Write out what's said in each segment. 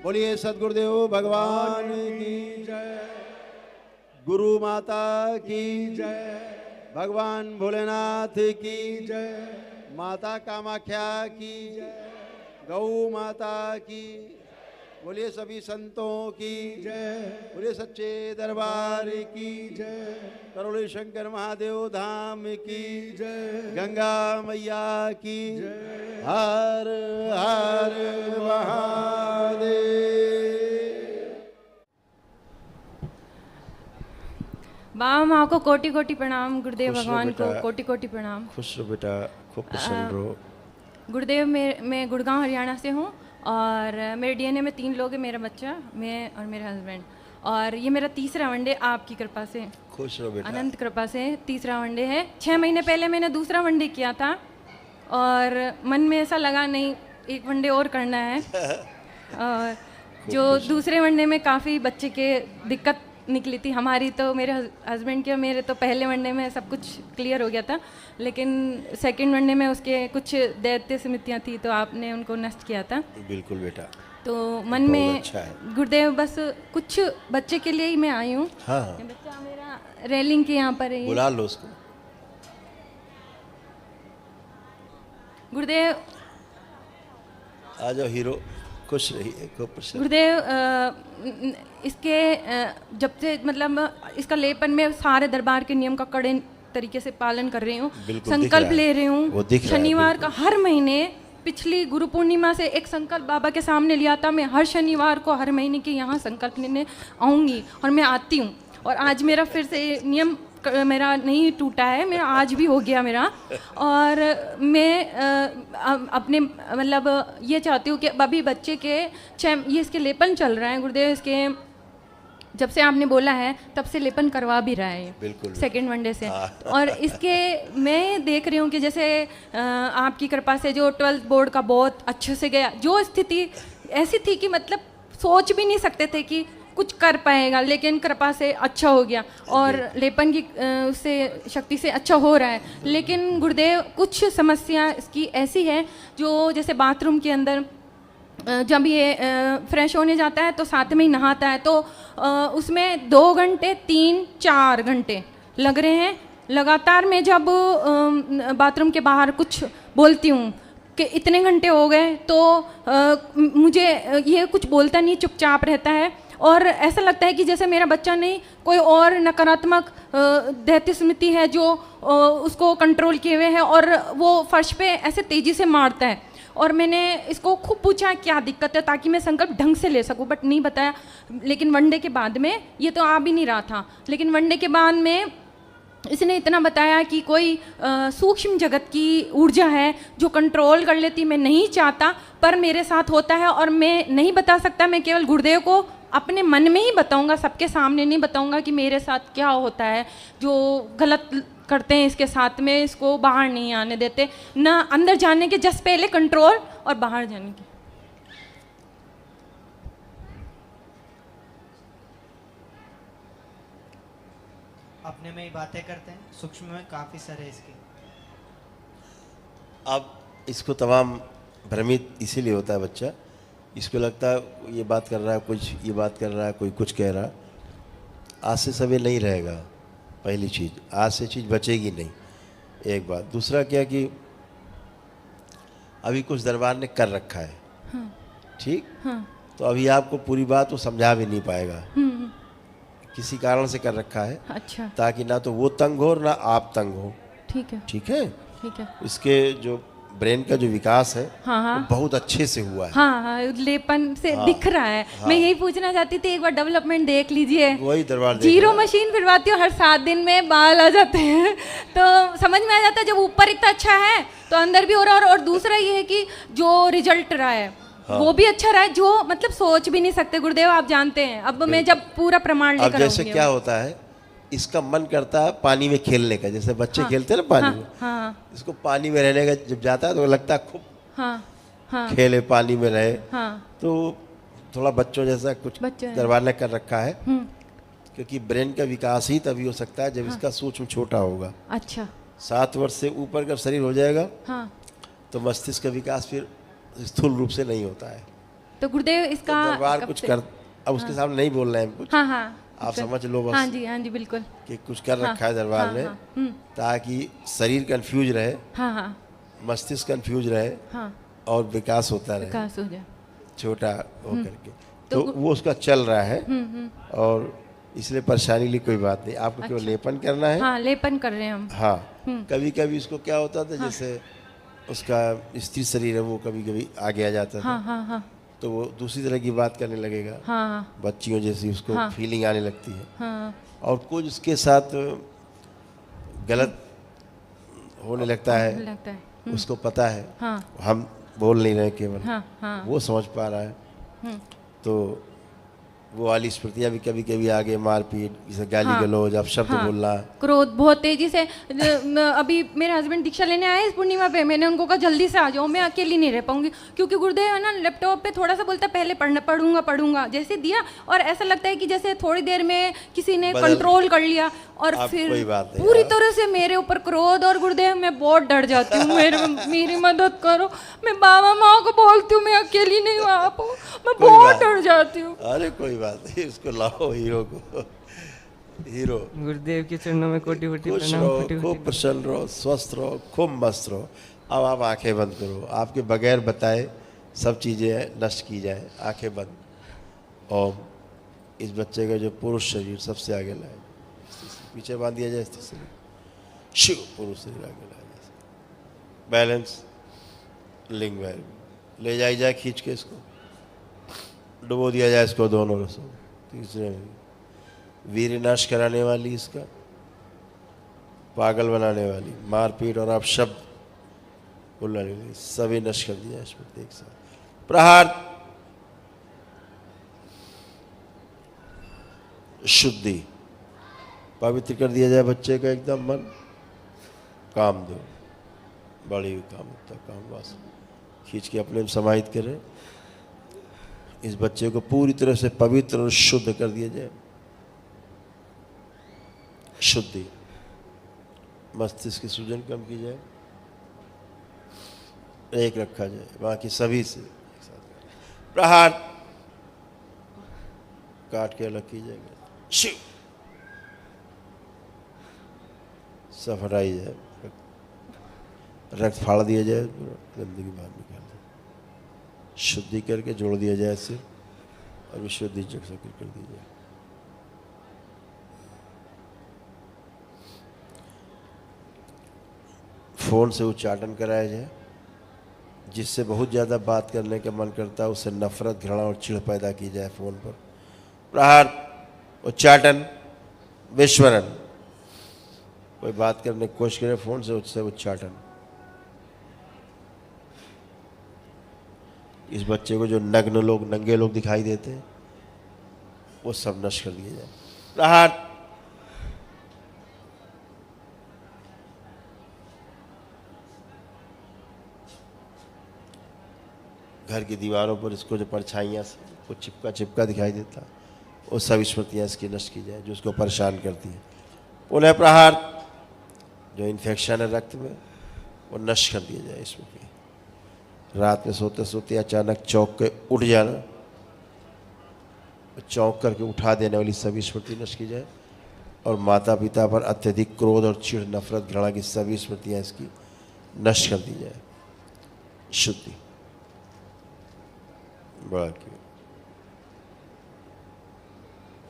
बोलिए सद्गुरुदेव भगवान की जय, गुरु माता की जय, भगवान भोलेनाथ की जय, माता कामाख्या की जय, गौ माता की, बोलिए सभी संतों की जय, बोलिए सच्चे दरबार की जय, करोड़े शंकर महादेव धाम की जय, गंगा मैया की जय, हर हर महादेव। बाबा माँ को कोटि कोटि प्रणाम, गुरुदेव खुश रहो भगवान को बेटा। कोटि कोटि प्रणाम। खुश रहो बेटा, खूब प्रसन्न रहो। गुरुदेव मैं गुड़गांव हरियाणा से हूँ और मेरे डीएनए में 3 लोग हैं, मेरा बच्चा, मैं और मेरे हस्बैंड। और ये मेरा तीसरा वनडे आपकी कृपा से, खुश रहो बेटा। अनंत कृपा से तीसरा वनडे है। 6 महीने पहले मैंने दूसरा वनडे किया था और मन में ऐसा लगा नहीं एक वनडे और करना है। और जो दूसरे वनडे में काफ़ी बच्चे के दिक्कत निकली थी हमारी, तो मेरे हस्बैंड के, मेरे तो पहले वनडे में सब कुछ क्लियर हो गया था, लेकिन सेकंड वनडे में उसके कुछ दैत्य स्मृतियाँ थी तो आपने उनको नष्ट किया था। बिल्कुल बेटा। तो मन बहुत में अच्छा है। गुरुदेव बस कुछ बच्चे के लिए ही मैं आई हूँ। हाँ, ये बच्चा मेरा रेलिंग के यहाँ पर है। बुला लो उसको। गुरुदेव आ जाओ हीरो, खुश रहिए, खूब प्रसन्न। गुरुदेव इसके जब से मतलब इसका लेपन में सारे दरबार के नियम का कड़े तरीके से पालन कर रही हूँ, बिल्कुल दिख संकल्प रहा है। ले रही वो हूँ। दिख रहा है, शनिवार का बिल्कुल। हर महीने, पिछली गुरु पूर्णिमा से एक संकल्प बाबा के सामने लिया था, मैं हर शनिवार को हर महीने के यहाँ संकल्प लेने आऊँगी और मैं आती हूँ। और आज मेरा फिर से नियम मेरा नहीं टूटा है, मेरा आज भी हो गया मेरा। और मैं अपने मतलब ये चाहती हूँ कि अभी बच्चे के ये इसके लेपन चल रहा है गुरुदेव, इसके जब से आपने बोला है तब से लेपन करवा भी रहा है बिल्कुल सेकंड वनडे से। और इसके मैं देख रही हूँ कि जैसे आपकी कृपा से जो 12th बोर्ड का बहुत अच्छे से गया, जो स्थिति ऐसी थी कि मतलब सोच भी नहीं सकते थे कि कुछ कर पाएगा, लेकिन कृपा से अच्छा हो गया और लेपन की उससे शक्ति से अच्छा हो रहा है। लेकिन गुरुदेव कुछ समस्या इसकी ऐसी है जो जैसे बाथरूम के अंदर जब ये फ्रेश होने जाता है तो साथ में ही नहाता है, तो उसमें 2 घंटे 3-4 घंटे लग रहे हैं लगातार। मैं जब बाथरूम के बाहर कुछ बोलती हूँ कि इतने घंटे हो गए, तो मुझे ये कुछ बोलता नहीं, चुपचाप रहता है। और ऐसा लगता है कि जैसे मेरा बच्चा नहीं, कोई और नकारात्मक दैत्य स्मृति है जो उसको कंट्रोल किए हुए है और वो फर्श पे ऐसे तेज़ी से मारता है। और मैंने इसको खूब पूछा क्या दिक्कत है ताकि मैं संकल्प ढंग से ले सकूं, बट नहीं बताया। लेकिन वनडे के बाद में, ये तो आ भी नहीं रहा था, लेकिन वनडे के बाद में इसने इतना बताया कि कोई सूक्ष्म जगत की ऊर्जा है जो कंट्रोल कर लेती। मैं नहीं चाहता पर मेरे साथ होता है और मैं नहीं बता सकता। मैं केवल गुरुदेव को अपने मन में ही बताऊंगा, सबके सामने नहीं बताऊंगा कि मेरे साथ क्या होता है, जो गलत करते हैं इसके साथ में, इसको बाहर नहीं आने देते, ना अंदर जाने के जस्ट पहले कंट्रोल और बाहर जाने के। अपने में ही बातें करते हैं, सूक्ष्म में काफी सर है इसके। अब इसको तमाम भ्रमित इसीलिए होता है बच्चा, इसको लगता है ये बात कर रहा है कुछ, ये बात कर रहा है कोई कुछ कह रहा। आज से सब ये नहीं रहेगा, पहली चीज़, आज से चीज़ बचेगी नहीं, एक बात। दूसरा क्या कि अभी कुछ दरबार ने कर रखा है, हाँ, ठीक, हाँ, तो अभी आपको पूरी बात वो समझा भी नहीं पाएगा, किसी कारण से कर रखा है, अच्छा, ताकि ना तो वो तंग हो ना आप तंग हो। ठीक है, ठीक है, ठीक है। इसके जो ब्रेन का जो विकास है हाँ, हाँ, वो बहुत अच्छे से हुआ है। हाँ, हाँ, लेपन से हाँ, दिख रहा है। हाँ, मैं यही पूछना चाहती थी, एक बार डेवलपमेंट देख लीजिए। वही दरबार देख जीरो रहा है। मशीन फिरवाती हूँ, हर 7 दिन में बाल आ जाते हैं तो समझ में आ जाता है जब ऊपर इतना अच्छा है तो अंदर भी हो रहा है। और दूसरा ये है कि जो रिजल्ट रहा है, हाँ, वो भी अच्छा रहा है, जो मतलब सोच भी नहीं सकते गुरुदेव, आप जानते हैं। अब मैं जब पूरा प्रमाण अब लेकर जैसे आऊंगी। क्या होता है, इसका मन करता है पानी में खेलने का, जैसे बच्चे हाँ, खेलते हैं ना पानी हाँ, में, हाँ, इसको पानी में रहने का जब जाता है तो लगता है खूब हाँ, हाँ, खेले, पानी में रहे। हाँ, तो थोड़ा बच्चों जैसा कुछ बच्चे हैं। दरबार ने कर रखा है, क्योंकि ब्रेन का विकास ही तभी हो सकता है जब इसका सूक्ष्म छोटा होगा। अच्छा, 7 वर्ष से ऊपर का शरीर हो जाएगा हाँ, तो मस्तिष्क का विकास फिर स्थूल रूप से नहीं होता है। तो गुरुदेव इसका दरबार कब कुछ से- कर, अब उसके सामने नहीं बोल रहे हैं कुछ, हाँ हाँ आप समझ लो बस हाँ जी बिल्कुल। कि कुछ कर हाँ, रखा है दरबार हाँ, ने, हाँ, ताकि शरीर कंफ्यूज रहे, हाँ हाँ मस्तिष्क कंफ्यूज रहे हाँ और विकास होता रहे विकास हो जाए। छोटा हो करके। तो तो वो उसका चल रहा है और इसलिए परेशानी ली कोई बात नहीं, आपको केवल लेपन करना है। हाँ लेपन कर रहे हैं हम। हाँ, कभी कभी इसको क्या होता था, जैसे उसका स्त्री शरीर है वो कभी कभी आगे आ जाता था, हाँ हाँ हाँ तो वो दूसरी तरह की बात करने लगेगा, हाँ बच्चियों जैसी उसको हाँ। फीलिंग आने लगती है, हाँ और कुछ उसके साथ गलत होने लगता है, लगता है। उसको पता है, हाँ हम बोल नहीं रहे केवल, हाँ हाँ वो समझ पा रहा है। तो वो वाली स्मृतियाँ भी कभी कभी आगे, मारपीट, जैसे गाली हाँ। गलौज, अब शब्द हाँ, बोलना, क्रोध बहुत तेजी से अभी मेरे हस्बैंड दीक्षा लेने आए इस पूर्णिमा पे, मैंने उनको कहा जल्दी से आ जाओ, मैं अकेली नहीं रह पाऊंगी, क्योंकि गुरुदेव है ना लैपटॉप पे थोड़ा सा बोलता पहले पढ़ूंगा जैसे दिया, और ऐसा लगता है कि जैसे थोड़ी देर में किसी ने बदल- कंट्रोल कर लिया, और अब फिर कोई बात नहीं पूरी यार। तरह से मेरे ऊपर क्रोध, और गुरुदेव मैं बहुत डर जाती हूँ, मेरी मदद करो, मैं बाबा माँ को बोलती हूँ मैं अकेली नहीं हूँ, आप मैं कोई बहुत बात डर जाती हूँ। अरे कोई बात नहीं, इसको लाओ हीरो को, हीरो। गुरुदेव के चरणों में कोटि कोटि खुश प्रणाम, रहो, कोटि खूब कोटि प्रसन्न रहो, स्वस्थ रहो, खूब मस्त रहो। अब आप आंखें बंद करो, आपके बगैर बताए सब चीज़ें नष्ट की जाए, आंखें बंद। ओम। इस बच्चे का जो पुरुष शरीर सबसे आगे लाए, पीछे बांध दिया जाए, स्त्री शरीर, शिव पुरुष शरीर आगे लाया जाए, बैलेंस, लिंग बैलेंस ले जाई जाए, खींच के इसको डुबो दिया जाए, इसको दोनों रसों। तीसरे में वीर नाश कराने वाली, इसका पागल बनाने वाली, मारपीट और आप शब्द बोलने वाली, सभी नष्ट कर दिया इसमें एक साथ। प्रहार, शुद्धि, पवित्र कर दिया जाए बच्चे का एकदम मन, काम दो, बड़ी हुई कामुकता, काम वासना खींच के अपने में समाहित करें। इस बच्चे को पूरी तरह से पवित्र और शुद्ध कर दिया जाए। शुद्धि, मस्तिष्क की सूजन कम की जाए, एक रखा जाए, बाकी सभी से एक साथ। प्रहार, काट के अलग की जाएगा। शिव, सब हटाई जाए, रक्त फाड़ दिया जाए, गंदगी बाहर निकाल जाए, शुद्धि करके जोड़ दिया जाए सिर, और विशुद्धि जग सकर कर दी जाए। फोन से उच्चाटन कराया जाए, जिससे बहुत ज़्यादा बात करने का मन करता है, उससे नफरत, घृणा और चिढ़ पैदा की जाए फोन पर। प्रहार, उच्चाटन, विस्मरण, कोई बात करने की कोशिश करे फोन से, उससे उच्चाटन। इस बच्चे को जो नग्न लोग, नंगे लोग दिखाई देते हैं, वो सब नष्ट कर दिए जाए। प्रहार, घर की दीवारों पर इसको जो परछाइयाँ को चिपका चिपका दिखाई देता, वो सब स्मृतियाँ इसकी नष्ट की जाए जो उसको परेशान करती है। पुनः प्रहार, जो इन्फेक्शन है रक्त में, वो नष्ट कर दिया जाए स्मृति। रात में सोते सोते अचानक चौंक के उठ जाना, चौंक करके उठा देने वाली सभी स्मृति नष्ट की जाए, और माता पिता पर अत्यधिक क्रोध और चिढ़, नफरत, घृणा की सभी स्मृतियाँ इसकी नष्ट कर दी जाए। शुद्धि, बड़ा क्यों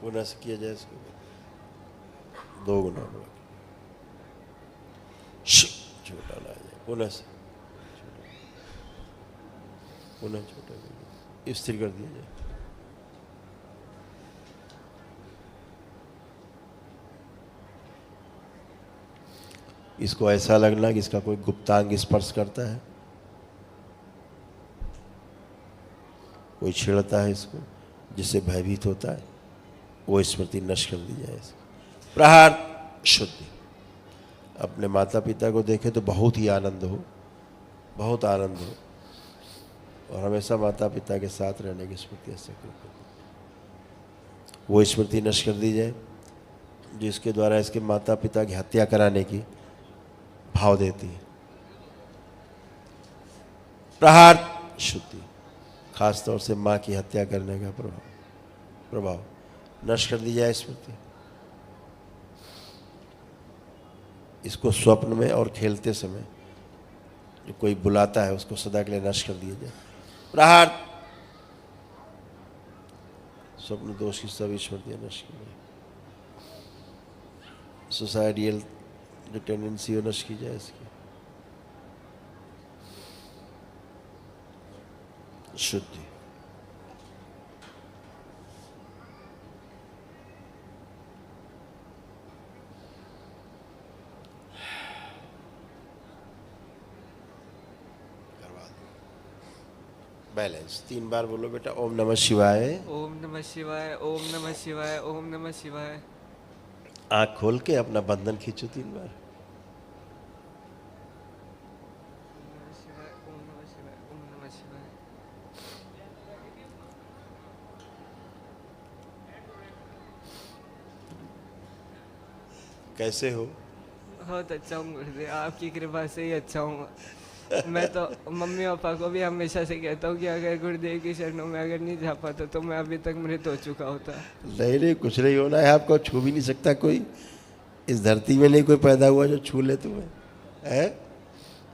पुनः से किया जाए इसको, 2 गुना बड़ा, छोटा लाया जाए, पुनः से पुनः छोटा स्थिर कर दिया जाए। इसको ऐसा लगना कि इसका कोई गुप्तांग स्पर्श करता है, कोई छेड़ता है इसको, जिससे भयभीत होता है, वो स्मृति नष्ट कर दी जाए इसको। प्रहार, शुद्धि, अपने माता पिता को देखे तो बहुत ही आनंद हो, बहुत आनंद हो, और हमेशा माता पिता के साथ रहने की स्मृति ऐसे वो स्मृति नष्ट कर दी जाए, जिसके द्वारा इसके माता पिता की हत्या कराने की भाव देती है। प्रहार, शुद्धि, खास तौर से माँ की हत्या करने का प्रभाव नष्ट कर दी जाए स्मृति। इसको स्वप्न में और खेलते समय जो कोई बुलाता है उसको सदा के लिए नष्ट कर दिया जाए। प्रहार। स्वप्न दोष की सभी स्मृतियां नष्ट की जाए। सोसाइटियल जो टेंडेंसी है नष्ट की जाए इसकी। शुद्धि। बैलेंस। 3 बार बोलो बेटा, ओम नमः शिवाय। ओम नमः शिवाय, ओम नमः शिवाय, ओम नमः शिवाय। आँख खोल के अपना बंधन खींचो 3 बार। ओम नमः शिवाय, ओम नमः शिवाय, ओम नमः शिवाय। कैसे हो? बहुत अच्छा हूँ गुरुदेव, आपकी कृपा से ही अच्छा हूँ। मैं तो मम्मी पापा को भी हमेशा से कहता हूँ कि अगर गुरुदेव की शरणों में अगर नहीं जा पाता तो मैं अभी तक मृत हो चुका होता। नहीं, कुछ नहीं होना है आपको, छू भी नहीं सकता कोई। इस धरती में नहीं कोई पैदा हुआ जो छू ले तुम्हें, है?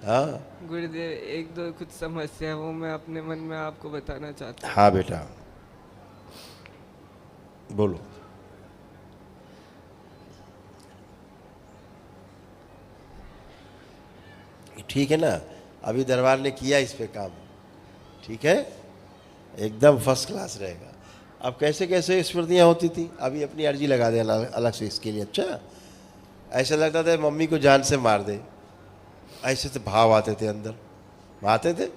हाँ गुरुदेव, एक दो कुछ समस्या है वो मैं अपने मन में आपको बताना चाहता हूँ। हाँ बेटा बोलो। ठीक है ना, अभी दरबार ने किया इस पे काम, ठीक है, एकदम फर्स्ट क्लास रहेगा। अब कैसे कैसे स्मृतियाँ होती थी, अभी अपनी अर्जी लगा दे अलग से इसके लिए। अच्छा, ऐसा लगता था मम्मी को जान से मार दे, ऐसे तो भाव आते थे अंदर, आते थे।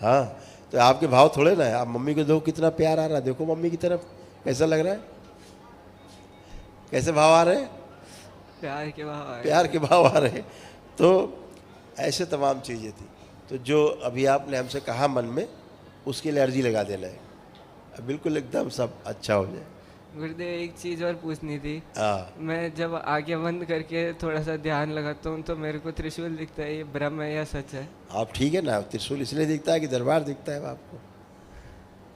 हाँ, तो आपके भाव थोड़े ना है। आप मम्मी को देखो कितना प्यार आ रहा है, देखो मम्मी की तरफ कैसा लग रहा है, कैसे भाव आ रहे हैं, प्यार के भाव आए। प्यार के भाव आ रहे हैं। तो ऐसे तमाम चीज़ें थी। तो जो अभी आपने हमसे कहा मन में, उसके लिए अर्जी लगा देना है, अब बिल्कुल एकदम सब अच्छा हो जाए। गुरुदेव, एक चीज़ और पूछनी थी। हाँ, मैं जब आंखें बंद करके थोड़ा सा ध्यान लगाता हूँ तो मेरे को त्रिशूल दिखता है, ये भ्रम है या सच है? आप ठीक है ना, त्रिशूल इसलिए दिखता है कि दरबार दिखता है आपको,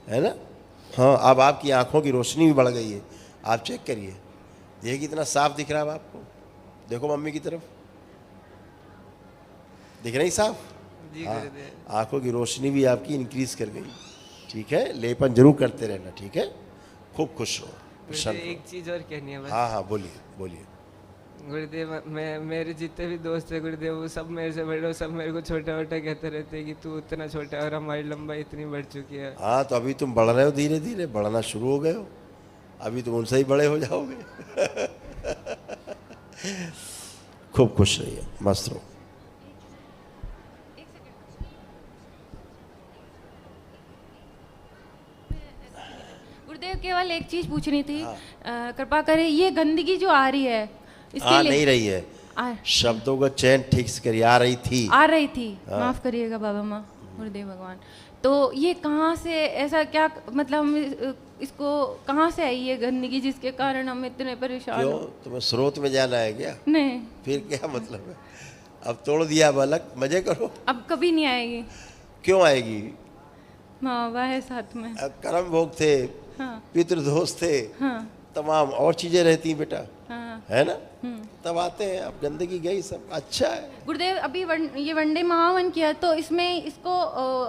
है ना? हाँ, अब आपकी आंखों की रोशनी भी बढ़ गई है, आप चेक करिए, देखिए कितना साफ दिख रहा है आपको। देखो मम्मी की तरफ, दिख रही साफ? जी हाँ, गुरुदेव। आंखों की रोशनी भी आपकी इंक्रीज कर गई, ठीक है। लेपन जरूर करते रहना, ठीक है। खूब खुश रहो, प्रसन्न गुरुदेव, एक रहो। चीज़ और कहनी है बस। हाँ हाँ, बोलिए बोलिए। गुरुदेव, मैं मेरे जितने भी दोस्त हैं गुरुदेव, वो सब मेरे से बड़े, सब मेरे को छोटा छोटा कहते रहते हैं कि तू इतना छोटा है और हमारी लंबाई इतनी बढ़ चुकी है। हाँ, तो अभी तुम बढ़ रहे हो, धीरे धीरे बढ़ना शुरू हो गए हो, अभी तुम उनसे ही बड़े हो जाओगे। खूब खुश रहिए, मस्त रहो। गुरुदेव, केवल एक चीज पूछनी थी, कृपा करें, ये गंदगी जो आ रही है इसके आ लिए नहीं रही है, आ, शब्दों का चयन ठीक से करिए। आ रही थी, आ रही थी, माफ करिएगा बाबा माँ, गुरुदेव भगवान। तो ये कहाँ से, ऐसा क्या मतलब हम इसको कहाँ से आई ये गंदगी जिसके कारण हम इतने परेशान क्यों? हो? तुम्हें स्रोत में जाना है क्या? नहीं, फिर क्या मतलब है? अब तोड़ दिया बालक, मजे करो। अब कभी नहीं आएगी। क्यों आएगी? माँ बाबा है साथ में। अब कर्म भोग थे, हाँ पितृदोष थे, हाँ तमाम और चीजें रहती बेटा, हाँ। है ना? तब आते हैं, अब गंदगी गई सब, अच्छा है। गुरुदेव, अभी ये वनडे महावन किया, तो इसमें इसको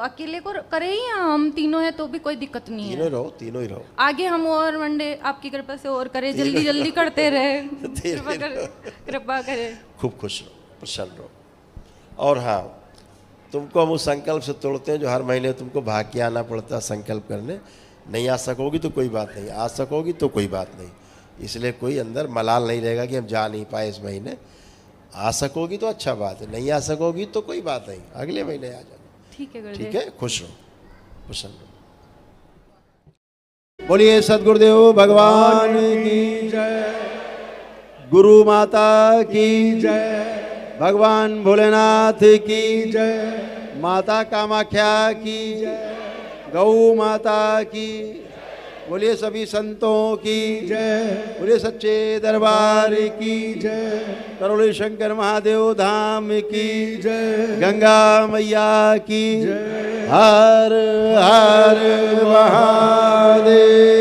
अकेले को करे ही, या हम तीनों हैं तो भी कोई दिक्कत नहीं तीनों है? ही रहो, तीनों ही रहो। आगे हम और वनडे आपकी कृपा से और करें, जल्दी जल्दी करते रहे, धीरे कृपा करे। खूब खुश रहो, प्रसन्न रहो। और हाँ, तुमको हम उस संकल्प से तोड़ते हैं जो हर महीने तुमको भाग के आना पड़ता है संकल्प करने। नहीं आ सकोगी तो कोई बात नहीं, आ सकोगी तो कोई बात नहीं, इसलिए कोई अंदर मलाल नहीं रहेगा कि हम जा नहीं पाए इस महीने। आ सकोगी तो अच्छा बात है, नहीं आ सकोगी तो कोई बात नहीं, अगले महीने आ जाना, ठीक है गुरुदेव। ठीक है। खुश रहो, प्रसन्न रहो। बोलिए सदगुरुदेव भगवान की जय, गुरु माता की जय, भगवान भोलेनाथ की जय, माता कामाख्या की जय, गौ माता की। बोलिए सभी संतों की जय, बोलिए सच्चे दरबार की जय, करोली शंकर महादेव धाम की जय, गंगा मैया की जय, हर हर महादेव।